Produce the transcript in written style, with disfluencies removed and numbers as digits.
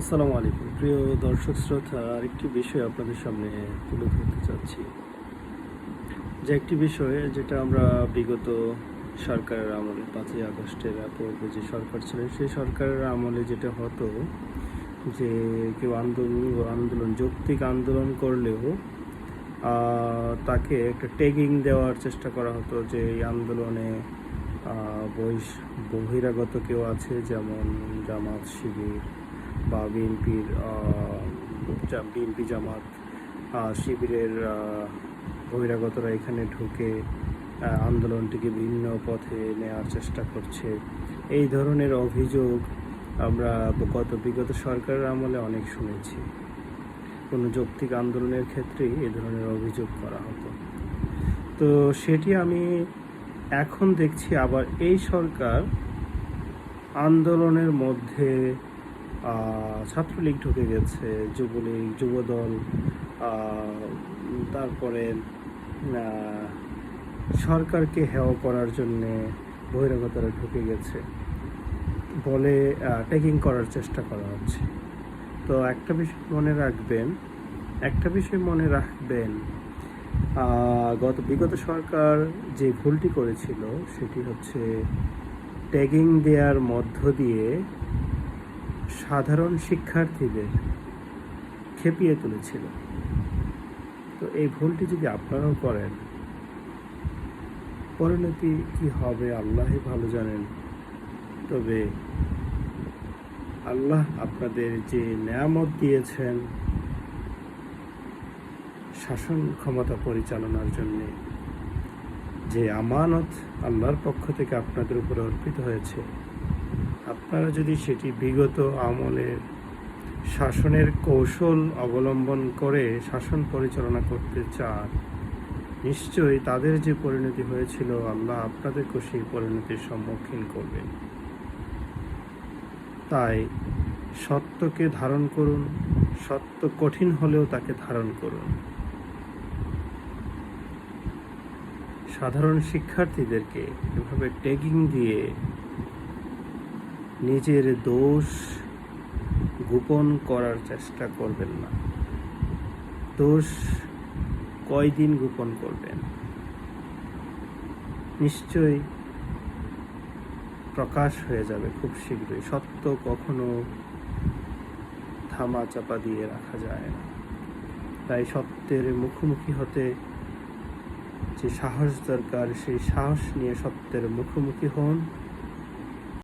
আসসালামু আলাইকুম প্রিয় দর্শক শ্রোতা, আরেকটি বিষয় আপনাদের সামনে তুলে ধরতে চাচ্ছি। যে একটি বিষয় যেটা আমরা বিগত সরকারের আমলে 5ই আগস্টের পূর্বে যে সরকার ছিলেন সেই সরকারের আমলে যেটা হতো যে কেউ আন্দোলন যৌক্তিক আন্দোলন করলেও তাকে একটা ট্যাগিং দেওয়ার চেষ্টা করা হতো যে এই আন্দোলনে বহিরাগত কেউ আছে, যেমন জামাত শিবির বা বিএনপি জামাত শিবিরের বহিরাগতরা এখানে ঢুকে আন্দোলনটিকে ভিন্ন পথে নেওয়ার চেষ্টা করছে। এই ধরনের অভিযোগ আমরা বিগত সরকারের আমলে অনেক শুনেছি। কোনো যৌক্তিক আন্দোলনের ক্ষেত্রেই এই ধরনের অভিযোগ করা হতো। তো সেটি আমি এখন দেখছি আবার এই সরকার আন্দোলনের মধ্যে ছাত্রলীগ ঢুকে গেছে, যুবলীগ, যুবদল, তারপরে সরকারকে হেয় করার জন্যে বহিরাগতরা ঢুকে গেছে বলে ট্যাগিং করার চেষ্টা করা হচ্ছে। তো একটা বিষয় মনে রাখবেন, বিগত সরকার যে ভুলটি করেছিল সেটি হচ্ছে ট্যাগিং দেওয়ার মধ্য দিয়ে সাধারণ শিক্ষার্থীদের খেপিয়ে তুলেছিল। তো এই ভুলটি যদি আপনারাও করেন, পরিণতি কি হবে আল্লাহই ভালো জানেন। তবে আল্লাহ আপনাদের যে নেয়ামত দিয়েছেন শাসন ক্ষমতা পরিচালনার জন্যে, যে আমানত আল্লাহর পক্ষ থেকে আপনাদের উপরে অর্পিত হয়েছে, আপনারা যদি সেটি বিগত আমলের শাসনের কৌশল অবলম্বন করে শাসন পরিচালনা করতে চান, নিশ্চয়ই তাদের যে পরিণতি হয়েছিল আল্লাহ আপনাদেরকেও সেই পরিণতির সম্মুখীন করবেন। তাই সত্যকে ধারণ করুন, সত্য কঠিন হলেও তাকে ধারণ করুন। সাধারণ শিক্ষার্থীদেরকে এভাবে ট্যাগিং দিয়ে নিজের দোষ গোপন করার চেষ্টা করবেন না। দোষ কয়দিন গোপন করবেন? নিশ্চয়ই প্রকাশ হয়ে যাবে খুব শীঘ্রই। সত্য কখনো থামা চাপা দিয়ে রাখা যায় না। তাই সত্যের মুখোমুখি হতে যে সাহস দরকার, সেই সাহস নিয়ে সত্যের মুখোমুখি হন।